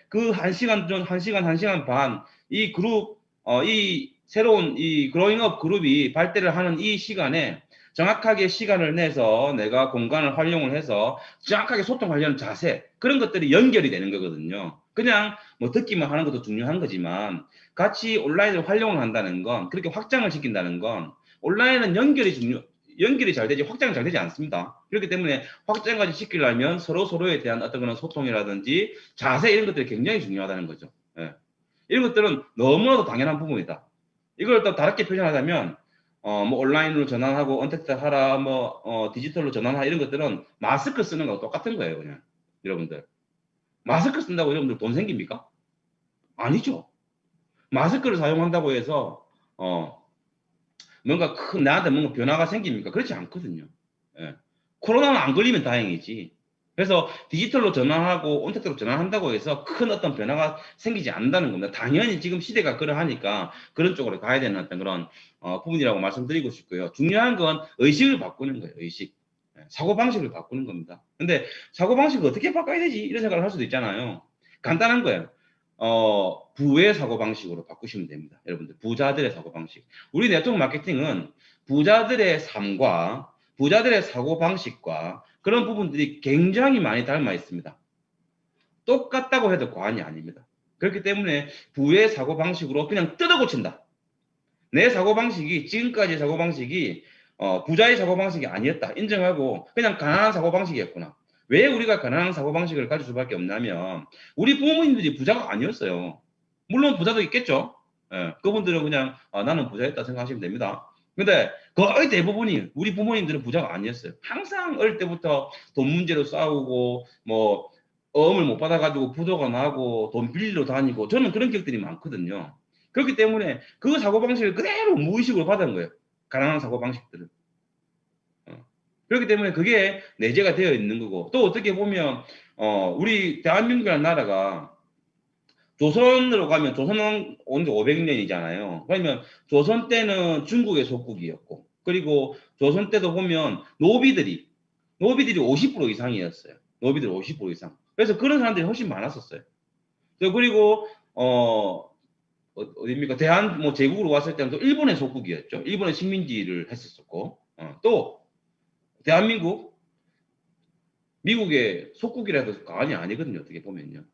그 1시간 전, 1시간 반, 이 그룹, 이 새로운 이 그로잉업 그룹이 발대를 하는 이 시간에 정확하게 시간을 내서 내가 공간을 활용을 해서 정확하게 소통하려는 자세, 그런 것들이 연결이 되는 거거든요. 그냥 뭐 듣기만 하는 것도 중요한 거지만 같이 온라인을 활용을 한다는 건, 그렇게 확장을 시킨다는 건, 온라인은 연결이 잘 되지 확장이 잘 되지 않습니다. 그렇기 때문에 확장까지 시키려면 서로에 대한 어떤 그런 소통이라든지 자세, 이런 것들이 굉장히 중요하다는 거죠. 예. 이런 것들은 너무나도 당연한 부분이다. 이걸 또 다르게 표현하자면 뭐 온라인으로 전환하고 언택트 하라, 뭐 디지털로 전환하라, 이런 것들은 마스크 쓰는 거랑 똑같은 거예요. 그냥 여러분들 마스크 쓴다고 여러분들 돈 생깁니까? 아니죠. 마스크를 사용한다고 해서 나한테 뭔가 변화가 생깁니까? 그렇지 않거든요. 예. 코로나는 안 걸리면 다행이지. 그래서 디지털로 전환하고 온택트로 전환한다고 해서 큰 어떤 변화가 생기지 않는다는 겁니다. 당연히 지금 시대가 그러하니까 그런 쪽으로 가야 되는 어떤 그런 부분이라고 말씀드리고 싶고요. 중요한 건 의식을 바꾸는 거예요. 의식. 예. 사고방식을 바꾸는 겁니다. 근데 사고방식을 어떻게 바꿔야 되지? 이런 생각을 할 수도 있잖아요. 간단한 거예요. 부의 사고방식으로 바꾸시면 됩니다. 여러분들, 부자들의 사고방식. 우리 네트워크 마케팅은 부자들의 삶과 부자들의 사고방식과 그런 부분들이 굉장히 많이 닮아 있습니다. 똑같다고 해도 과언이 아닙니다. 그렇기 때문에 부의 사고방식으로 그냥 뜯어 고친다. 내 사고방식이, 지금까지의 사고방식이 부자의 사고방식이 아니었다 인정하고 그냥 가난한 사고방식이었구나. 왜 우리가 가난한 사고방식을 가질 수밖에 없냐면 우리 부모님들이 부자가 아니었어요. 물론 부자도 있겠죠. 예, 그분들은 그냥 나는 부자였다 생각하시면 됩니다. 근데 거의 대부분이 우리 부모님들은 부자가 아니었어요. 항상 어릴 때부터 돈 문제로 싸우고 뭐 어음을 못 받아가지고 부도가 나고 돈 빌리러 다니고, 저는 그런 기억들이 많거든요. 그렇기 때문에 그 사고방식을 그대로 무의식으로 받은 거예요. 가난한 사고방식들은. 그렇기 때문에 그게 내재가 되어 있는 거고, 또 어떻게 보면 우리 대한민국이라는 나라가 조선으로 가면 조선은 온 지 500년이잖아요. 그러면 조선 때는 중국의 속국이었고, 그리고 조선 때도 보면 노비들이 50% 이상이었어요. 노비들 50% 이상. 그래서 그런 사람들이 훨씬 많았었어요. 그리고 어디입니까? 대한 뭐 제국으로 왔을 때는 또 일본의 속국이었죠. 일본의 식민지를 했었고 또 대한민국 미국의 속국이라 해도 과언이 아니거든요. 어떻게 보면요.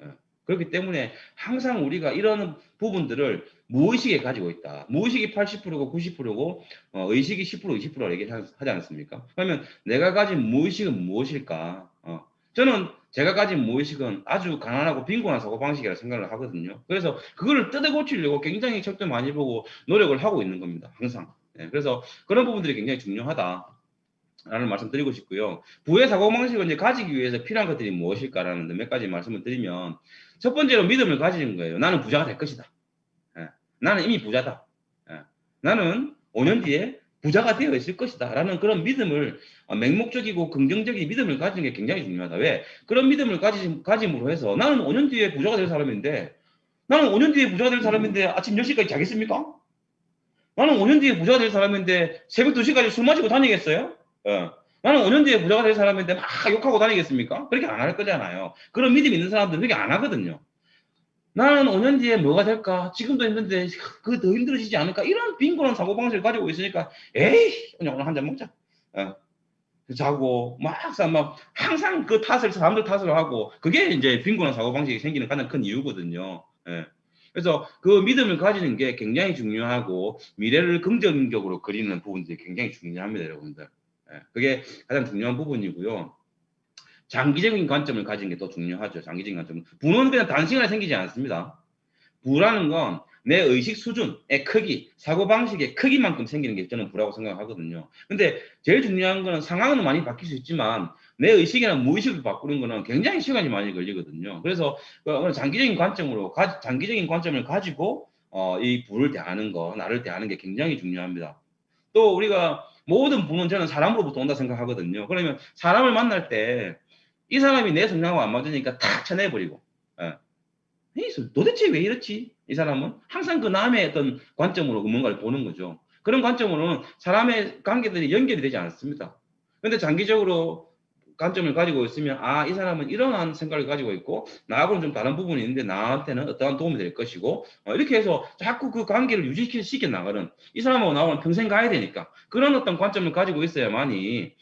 예. 그렇기 때문에 항상 우리가 이런 부분들을 무의식에 가지고 있다. 무의식이 80%고 90%고 의식이 10% 20%라고 얘기하지 않습니까? 그러면 내가 가진 무의식은 무엇일까? 저는 제가 가진 무의식은 아주 가난하고 빈곤한 사고방식이라 생각을 하거든요. 그래서 그거를 뜯어 고치려고 굉장히 책도 많이 보고 노력을 하고 있는 겁니다. 항상. 예, 그래서 그런 부분들이 굉장히 중요하다. 라는 말씀 드리고 싶고요. 부의 사고방식을 이제 가지기 위해서 필요한 것들이 무엇일까라는 몇 가지 말씀을 드리면, 첫 번째로 믿음을 가지는 거예요. 나는 부자가 될 것이다. 예. 나는 이미 부자다. 예. 나는 5년 뒤에 부자가 되어 있을 것이다. 라는 그런 믿음을, 맹목적이고 긍정적인 믿음을 가지는 게 굉장히 중요하다. 왜? 그런 믿음을 가짐으로 해서 나는 5년 뒤에 부자가 될 사람인데, 나는 5년 뒤에 부자가 될 사람인데 아침 10시까지 자겠습니까? 나는 5년 뒤에 부자가 될 사람인데 새벽 2시까지 술 마시고 다니겠어요? 나는 5년 뒤에 부자가 될 사람인데 막 욕하고 다니겠습니까? 그렇게 안 할 거잖아요. 그런 믿음 있는 사람들은 그렇게 안 하거든요. 나는 5년 뒤에 뭐가 될까? 지금도 힘든데 그 더 힘들어지지 않을까? 이런 빈곤한 사고방식을 가지고 있으니까 에이 오늘 한 잔 먹자. 자고 막 항상 그 탓을 사람들 탓을 하고 그게 이제 빈곤한 사고방식이 생기는 가장 큰 이유거든요. 예. 그래서 그 믿음을 가지는 게 굉장히 중요하고 미래를 긍정적으로 그리는 부분들이 굉장히 중요합니다, 여러분들. 예. 그게 가장 중요한 부분이고요. 장기적인 관점을 가지는 게 더 중요하죠. 장기적인 관점. 부는 그냥 단시간에 생기지 않습니다. 부라는 건 내 의식 수준의 크기, 사고방식의 크기만큼 생기는 게 저는 부라고 생각하거든요. 근데 제일 중요한 거는 상황은 많이 바뀔 수 있지만 내 의식이나 무의식을 바꾸는 거는 굉장히 시간이 많이 걸리거든요. 그래서 장기적인 관점을 가지고 이 부를 대하는 거, 나를 대하는 게 굉장히 중요합니다. 또 우리가 모든 부는 저는 사람으로부터 온다 생각하거든요. 그러면 사람을 만날 때 이 사람이 내 성향하고 안 맞으니까 탁 쳐내버리고 예. 도대체 왜 이렇지? 이 사람은 항상 그 남의 어떤 관점으로 뭔가를 보는 거죠. 그런 관점으로는 사람의 관계들이 연결이 되지 않습니다. 근데 장기적으로 관점을 가지고 있으면 이 사람은 이러한 생각을 가지고 있고 나하고는 좀 다른 부분이 있는데 나한테는 어떠한 도움이 될 것이고 이렇게 해서 자꾸 그 관계를 유지시켜 나가는 이 사람하고 나하고는 평생 가야 되니까 그런 어떤 관점을 가지고 있어야만이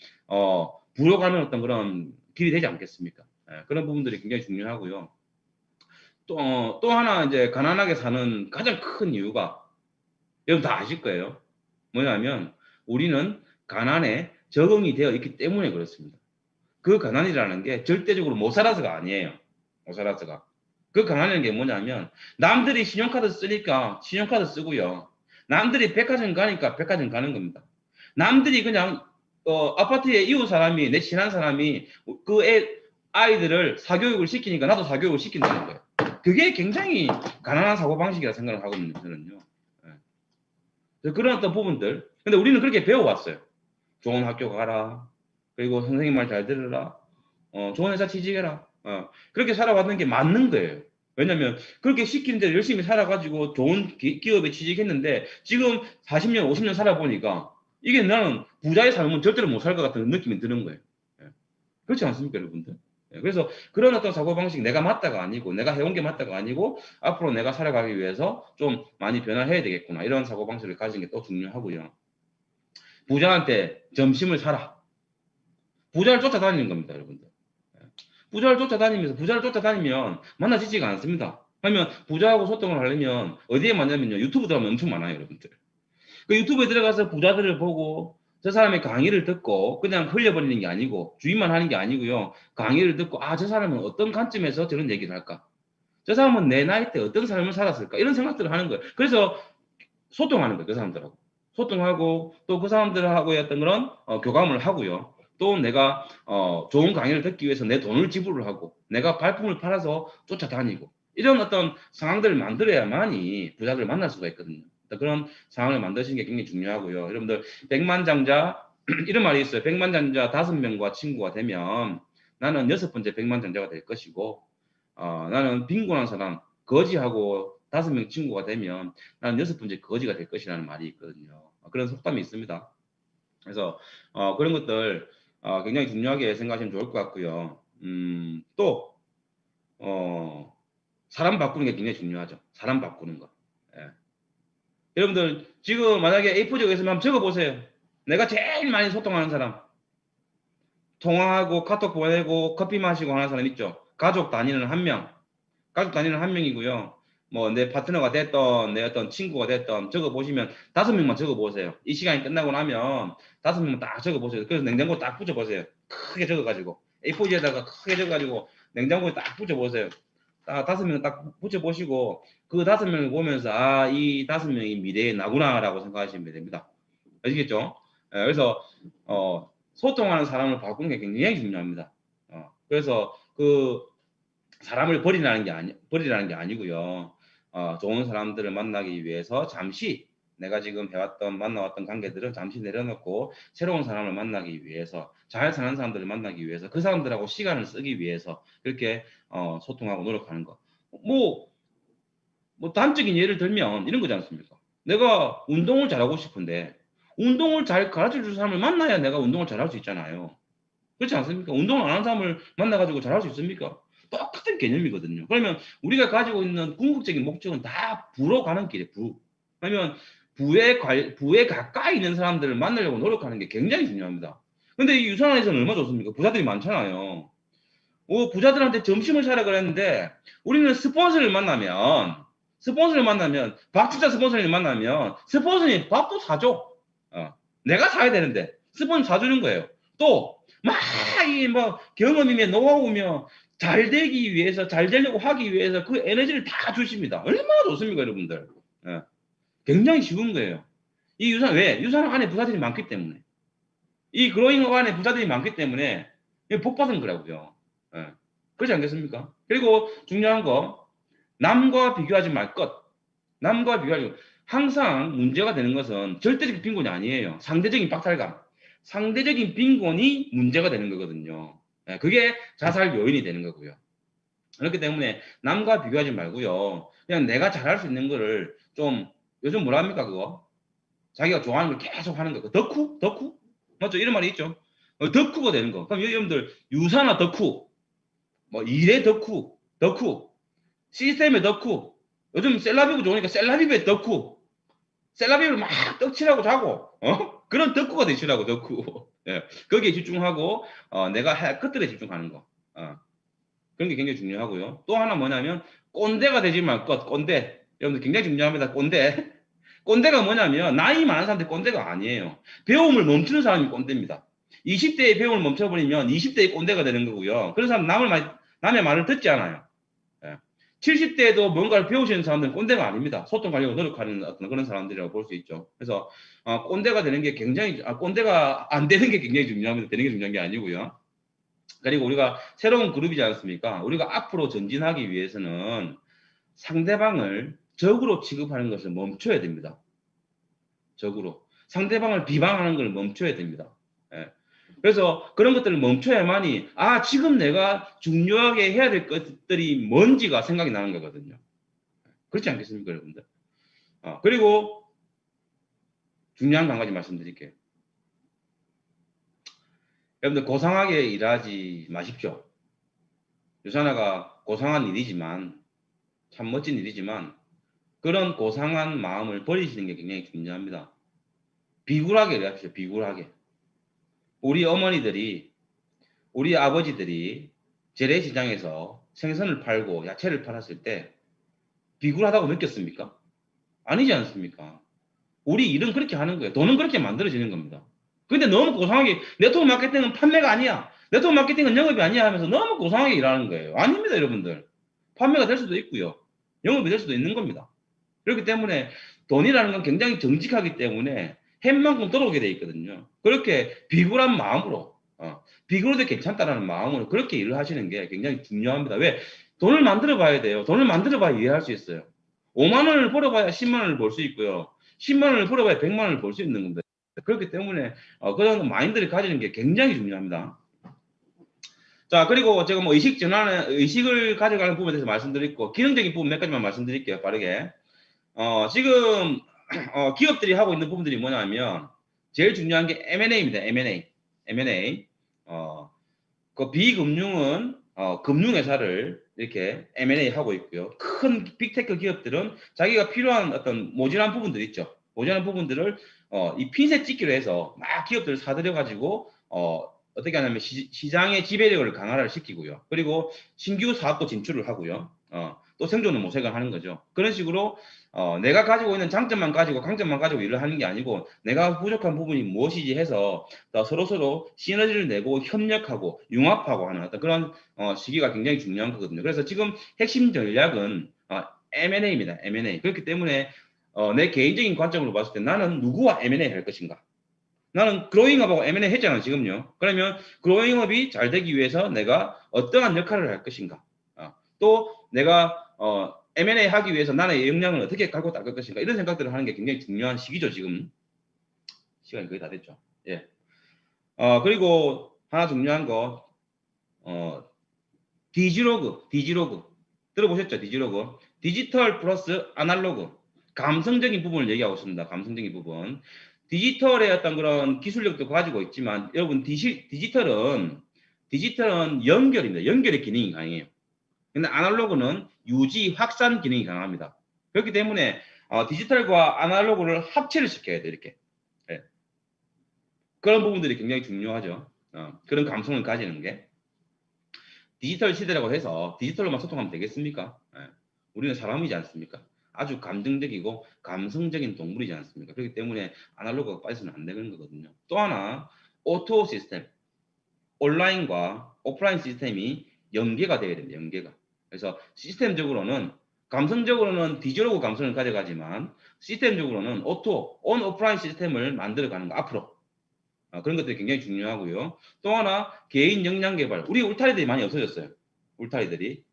부여가는 어떤 그런 길이 되지 않겠습니까? 그런 부분들이 굉장히 중요하고요. 또 하나 이제 가난하게 사는 가장 큰 이유가 여러분 다 아실 거예요. 뭐냐면 우리는 가난에 적응이 되어 있기 때문에 그렇습니다. 그 가난이라는 게 절대적으로 못 살아서가 아니에요. 못 살아서가. 그 가난이라는 게 뭐냐면 남들이 신용카드 쓰니까 신용카드 쓰고요. 남들이 백화점 가니까 백화점 가는 겁니다. 남들이 그냥 아파트에 이웃 사람이 내 친한 사람이 아이들을 사교육을 시키니까 나도 사교육을 시킨다는 거예요. 그게 굉장히 가난한 사고방식이라 생각을 하거든요, 저는요. 네. 그런 어떤 부분들. 근데 우리는 그렇게 배워왔어요. 좋은 학교 가라. 그리고 선생님 말 잘 들으라. 좋은 회사 취직해라. 그렇게 살아왔는 게 맞는 거예요. 왜냐면 그렇게 시키는 대로 열심히 살아가지고 좋은 기업에 취직했는데 지금 40년, 50년 살아보니까 이게 나는 부자의 삶은 절대로 못 살 것 같은 느낌이 드는 거예요. 예. 그렇지 않습니까, 여러분들? 예, 그래서 그런 어떤 사고방식 내가 맞다가 아니고 내가 해온 게 맞다가 아니고 앞으로 내가 살아가기 위해서 좀 많이 변화해야 되겠구나 이런 사고방식을 가지는 게 또 중요하고요. 부자한테 점심을 사라. 부자를 쫓아다니는 겁니다, 여러분들. 예. 부자를 쫓아다니면 만나지지가 않습니다. 하면 부자하고 소통을 하려면 어디에 만나면요 유튜브 들어가면 엄청 많아요, 여러분들. 그 유튜브에 들어가서 부자들을 보고 저 사람의 강의를 듣고 그냥 흘려버리는 게 아니고 주의만 하는 게 아니고요. 강의를 듣고 저 사람은 어떤 관점에서 저런 얘기를 할까? 저 사람은 내 나이 때 어떤 삶을 살았을까? 이런 생각들을 하는 거예요. 그래서 소통하는 거예요. 그 사람들하고. 소통하고 또 그 사람들하고의 어떤 그런 교감을 하고요. 또 내가 좋은 강의를 듣기 위해서 내 돈을 지불을 하고 내가 발품을 팔아서 쫓아다니고 이런 어떤 상황들을 만들어야만이 부자들을 만날 수가 있거든요. 그런 상황을 만드시는 게 굉장히 중요하고요. 여러분들 백만장자 이런 말이 있어요. 백만장자 5명과 친구가 되면 나는 6번째 백만장자가 될 것이고 나는 빈곤한 사람 거지하고 5명 친구가 되면 나는 6번째 거지가 될 것이라는 말이 있거든요. 그런 속담이 있습니다. 그래서 그런 것들 굉장히 중요하게 생각하시면 좋을 것 같고요. 또 사람 바꾸는 게 굉장히 중요하죠. 사람 바꾸는 거. 예. 여러분들 지금 만약에 A4지에 있으면 한번 적어보세요. 내가 제일 많이 소통하는 사람, 통화하고 카톡 보내고 커피 마시고 하는 사람 있죠. 가족 단위는 한 명, 가족 단위는 한 명이고요. 뭐 내 파트너가 됐던 내 어떤 친구가 됐던 적어보시면 5명만 적어보세요. 이 시간이 끝나고 나면 5명만 딱 적어보세요. 그래서 냉장고에 딱 붙여보세요. 크게 적어가지고 A4지에다가 크게 적어가지고 냉장고에 딱 붙여보세요. 딱 5명 딱 붙여보시고 그 5명을 보면서 아, 이 5명이 미래의 나구나라고 생각하시면 됩니다. 아시겠죠? 그래서 소통하는 사람을 바꾸는 게 굉장히 중요합니다. 그래서 그 사람을 버리라는 게 아니고요. 좋은 사람들을 만나기 위해서 잠시 내가 지금 만나왔던 관계들은 잠시 내려놓고 새로운 사람을 만나기 위해서 잘 사는 사람들을 만나기 위해서 그 사람들하고 시간을 쓰기 위해서 그렇게 소통하고 노력하는 거. 뭐 단적인 예를 들면 이런 거지 않습니까? 내가 운동을 잘하고 싶은데 운동을 잘 가르쳐 줄 사람을 만나야 내가 운동을 잘할 수 있잖아요. 그렇지 않습니까? 운동을 안 하는 사람을 만나가지고 잘할 수 있습니까? 똑같은 개념이거든요. 그러면 우리가 가지고 있는 궁극적인 목적은 다 부로 가는 길이에요. 부. 그러면 부에 가까이 있는 사람들을 만나려고 노력하는 게 굉장히 중요합니다. 근데 이 유산에서는 얼마 좋습니까? 부자들이 많잖아요. 부자들한테 점심을 사라 그랬는데 우리는 스폰서를 만나면 박진자 스폰서를 만나면 스폰서님 밥도 사줘. 내가 사야 되는데 스폰서 사주는 거예요. 또 막 이 뭐 경험이며 노하우며 잘 되기 위해서 잘 되려고 하기 위해서 그 에너지를 다 주십니다. 얼마나 좋습니까, 여러분들? 굉장히 쉬운 거예요. 이 유산 안에 부자들이 많기 때문에 이 그로잉 안에 부자들이 많기 때문에 복 받은 거라고요. 그렇지 않겠습니까? 그리고 중요한 거 남과 비교하지 말 것. 남과 비교하지 항상 문제가 되는 것은 절대적인 빈곤이 아니에요. 상대적인 박탈감. 상대적인 빈곤이 문제가 되는 거거든요. 그게 자살 요인이 되는 거고요. 그렇기 때문에 남과 비교하지 말고요. 그냥 내가 잘할 수 있는 거를 좀 요즘 뭐라 합니까 그거? 자기가 좋아하는 걸 계속 하는 거. 그 덕후? 덕후? 맞죠? 이런 말이 있죠. 덕후가 되는 거. 그럼 여러분들 유산화 덕후, 뭐 일의 덕후, 덕후, 시스템의 덕후. 요즘 셀라비브 좋으니까 셀라비브의 덕후. 셀라비브를 막 떡칠하고 자고 그런 덕후가 되시라고 덕후. 예, 거기에 집중하고 내가 할 것들에 집중하는 거. 그런 게 굉장히 중요하고요. 또 하나 뭐냐면 꼰대가 되지 말 것. 꼰대. 여러분들 굉장히 중요합니다. 꼰대. 꼰대가 뭐냐면 나이 많은 사람들 꼰대가 아니에요. 배움을 멈추는 사람이 꼰대입니다. 20대에 배움을 멈춰버리면 20대의 꼰대가 되는 거고요. 그런 사람 남의 말을 듣지 않아요. 70대에도 뭔가를 배우시는 사람들은 꼰대가 아닙니다. 소통하려고 노력하는 어떤 그런 사람들이라고 볼 수 있죠. 그래서 꼰대가 되는 게 굉장히 꼰대가 안 되는 게 굉장히 중요합니다. 되는 게 중요한 게 아니고요. 그리고 우리가 새로운 그룹이지 않습니까? 우리가 앞으로 전진하기 위해서는 상대방을 적으로 취급하는 것을 멈춰야 됩니다. 적으로. 상대방을 비방하는 걸 멈춰야 됩니다. 그래서 그런 것들을 멈춰야만이 지금 내가 중요하게 해야 될 것들이 뭔지가 생각이 나는 거거든요. 그렇지 않겠습니까, 여러분들? 그리고 중요한 거 한 가지 말씀드릴게요. 여러분들 고상하게 일하지 마십시오. 유산화가 고상한 일이지만 참 멋진 일이지만 그런 고상한 마음을 버리시는 게 굉장히 중요합니다. 비굴하게 일하십시오. 비굴하게. 우리 어머니들이 우리 아버지들이 재래시장에서 생선을 팔고 야채를 팔았을 때 비굴하다고 느꼈습니까? 아니지 않습니까? 우리 일은 그렇게 하는 거예요. 돈은 그렇게 만들어지는 겁니다. 근데 너무 고상하게 네트워크 마케팅은 판매가 아니야. 네트워크 마케팅은 영업이 아니야 하면서 너무 고상하게 일하는 거예요. 아닙니다, 여러분들. 판매가 될 수도 있고요. 영업이 될 수도 있는 겁니다. 그렇기 때문에 돈이라는 건 굉장히 정직하기 때문에 햄만큼 들어오게 돼 있거든요. 그렇게 비굴한 마음으로 비굴해도 괜찮다라는 마음으로 그렇게 일을 하시는 게 굉장히 중요합니다. 왜? 돈을 만들어 봐야 돼요. 돈을 만들어 봐야 이해할 수 있어요. 5만 원을 벌어봐야 10만 원을 벌 수 있고요. 10만 원을 벌어봐야 100만 원을 벌 수 있는 겁니다. 그렇기 때문에 그런 마인드를 가지는 게 굉장히 중요합니다. 자, 그리고 제가 뭐 의식을 가져가는 부분에 대해서 말씀드렸고 기능적인 부분 몇 가지만 말씀드릴게요. 빠르게. 지금 기업들이 하고 있는 부분들이 뭐냐면 제일 중요한 게 M&A입니다. M&A. 그 비금융은 금융회사를 이렇게 M&A 하고 있고요. 큰 빅테크 기업들은 자기가 필요한 어떤 모자란 부분들 있죠. 모자란 부분들을 이 핀셋 찍기로 해서 막 기업들을 사들여 가지고 어떻게 하냐면 시장의 지배력을 강화를 시키고요. 그리고 신규 사업도 진출을 하고요. 또 생존을 모색을 하는 거죠. 그런 식으로 내가 가지고 있는 장점만 가지고 강점만 가지고 일을 하는 게 아니고 내가 부족한 부분이 무엇이지 해서 서로서로 시너지를 내고 협력하고 융합하고 하는 어떤 그런 시기가 굉장히 중요한 거거든요. 그래서 지금 핵심 전략은 M&A입니다. M&A. 그렇기 때문에 내 개인적인 관점으로 봤을 때 나는 누구와 M&A 할 것인가? 나는 그로잉업하고 M&A 했잖아 지금요. 그러면 그로잉업이 잘 되기 위해서 내가 어떠한 역할을 할 것인가? 또 내가 M&A 하기 위해서 나의 역량을 어떻게 갈고 닦을 것인가? 이런 생각들을 하는 게 굉장히 중요한 시기죠 지금. 시간이 거의 다 됐죠. 예. 그리고 하나 중요한 거 디지로그 들어보셨죠? 디지로그 디지털 플러스 아날로그 감성적인 부분을 얘기하고 있습니다. 감성적인 부분. 디지털의 어떤 그런 기술력도 가지고 있지만 여러분 디지털은 연결입니다. 연결의 기능이 강해요. 근데 아날로그는 유지 확산 기능이 강합니다. 그렇기 때문에 디지털과 아날로그를 합체를 시켜야 돼 이렇게. 네. 그런 부분들이 굉장히 중요하죠. 그런 감성을 가지는 게. 디지털 시대라고 해서 디지털로만 소통하면 되겠습니까? 네. 우리는 사람이지 않습니까? 아주 감정적이고 감성적인 동물이지 않습니까? 그렇기 때문에 아날로그가 빠져서는 안 되는 거거든요. 또 하나 오토 시스템, 온라인과 오프라인 시스템이 연계가 되어야 됩니다. 연계가. 그래서 시스템적으로는 감성적으로는 디지털고 감성을 가져가지만 시스템적으로는 온 오프라인 시스템을 만들어가는 거 앞으로 그런 것들이 굉장히 중요하고요. 또 하나 개인 역량 개발. 우리 울타리들이 많이 없어졌어요. 울타리들이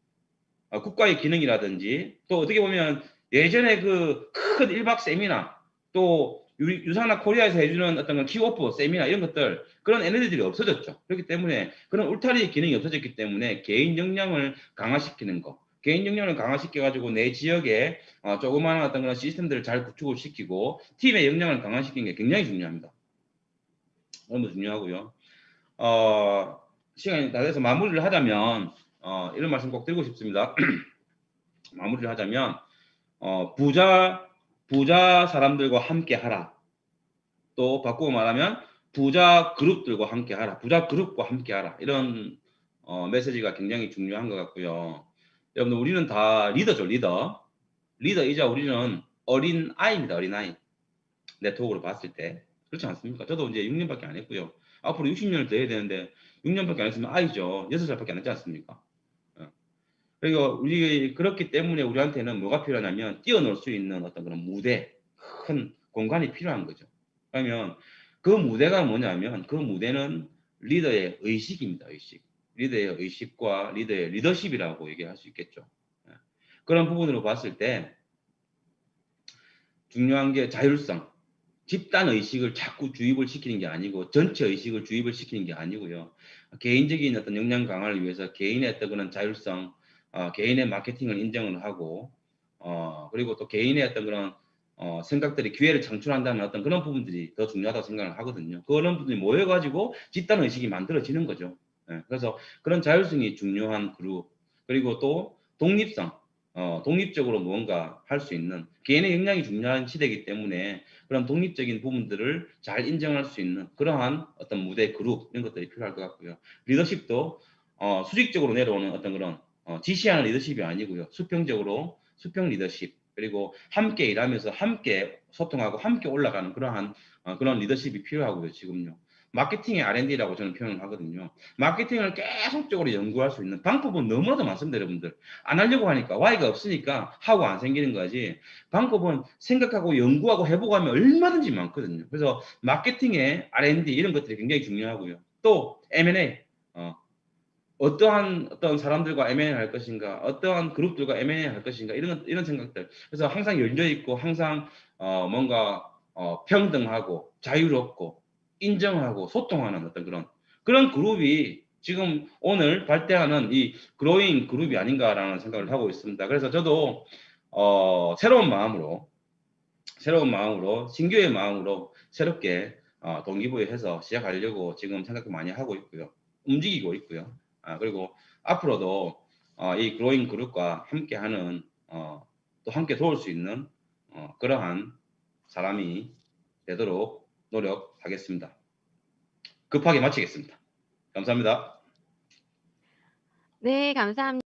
국가의 기능이라든지 또 어떻게 보면 예전에 그 큰 1박 세미나 또 유상나 코리아에서 해주는 어떤 키오프 세미나 이런 것들 그런 에너지들이 없어졌죠. 그렇기 때문에 그런 울타리의 기능이 없어졌기 때문에 개인 역량을 강화시키는 거 개인 역량을 강화시켜 가지고 내 지역에 조그마한 어떤 그런 시스템들을 잘 구축을 시키고 팀의 역량을 강화시키는 게 굉장히 중요합니다. 너무 중요하고요. 시간이 다 돼서 마무리를 하자면 이런 말씀 꼭 드리고 싶습니다. 마무리를 하자면 부자 사람들과 함께 하라. 또 바꾸고 말하면 부자 그룹들과 함께 하라. 부자 그룹과 함께 하라. 이런 메시지가 굉장히 중요한 것 같고요. 여러분들 우리는 다 리더죠. 리더이자 우리는 어린 아이입니다. 어린 아이. 네트워크로 봤을 때 그렇지 않습니까? 저도 이제 6년밖에 안 했고요. 앞으로 60년을 더 해야 되는데 6년밖에 안 했으면 아이죠. 6살밖에 안 했지 않습니까? 그리고 우리 그렇기 때문에 우리한테는 뭐가 필요하냐면 뛰어놀 수 있는 어떤 그런 무대, 큰 공간이 필요한 거죠. 그러면 그 무대가 뭐냐면 그 무대는 리더의 의식입니다. 의식. 리더의 의식과 리더의 리더십이라고 얘기할 수 있겠죠. 그런 부분으로 봤을 때 중요한 게 자율성. 집단 의식을 자꾸 주입을 시키는 게 아니고 전체 의식을 주입을 시키는 게 아니고요. 개인적인 어떤 역량 강화를 위해서 개인의 어떤 그런 자율성, 개인의 마케팅을 인정을 하고, 그리고 또 개인의 어떤 그런 생각들이 기회를 창출한다는 어떤 그런 부분들이 더 중요하다고 생각을 하거든요. 그런 부분이 모여가지고 집단 의식이 만들어지는 거죠. 그래서 그런 자율성이 중요한 그룹, 그리고 또 독립성. 독립적으로 무언가 할 수 있는 개인의 역량이 중요한 시대이기 때문에 그런 독립적인 부분들을 잘 인정할 수 있는 그러한 어떤 무대 그룹 이런 것들이 필요할 것 같고요. 리더십도 수직적으로 내려오는 어떤 그런 지시하는 리더십이 아니고요. 수평적으로 수평 리더십 그리고 함께 일하면서 함께 소통하고 함께 올라가는 그러한 그런 리더십이 필요하고요. 지금요. 마케팅의 R&D라고 저는 표현을 하거든요. 마케팅을 계속적으로 연구할 수 있는 방법은 너무나도 많습니다, 여러분들. 안 하려고 하니까 Y가 없으니까 하고 안 생기는 거지. 방법은 생각하고 연구하고 해보고 하면 얼마든지 많거든요. 그래서 마케팅의 R&D 이런 것들이 굉장히 중요하고요. 또 M&A 어떠한 어떤 사람들과 M&A 할 것인가, 어떠한 그룹들과 M&A 할 것인가 이런 생각들. 그래서 항상 열려 있고 항상 뭔가 평등하고 자유롭고 인정하고 소통하는 어떤 그런 그룹이 지금 오늘 발대하는 이 그로잉 그룹이 아닌가라는 생각을 하고 있습니다. 그래서 저도 새로운 마음으로 신규의 마음으로 새롭게 동기부여해서 시작하려고 지금 생각 많이 하고 있고요. 움직이고 있고요. 그리고 앞으로도 이 그로잉 그룹과 함께하는 또 함께 도울 수 있는 그러한 사람이 되도록 노력하겠습니다. 급하게 마치겠습니다. 감사합니다. 네, 감사합니다.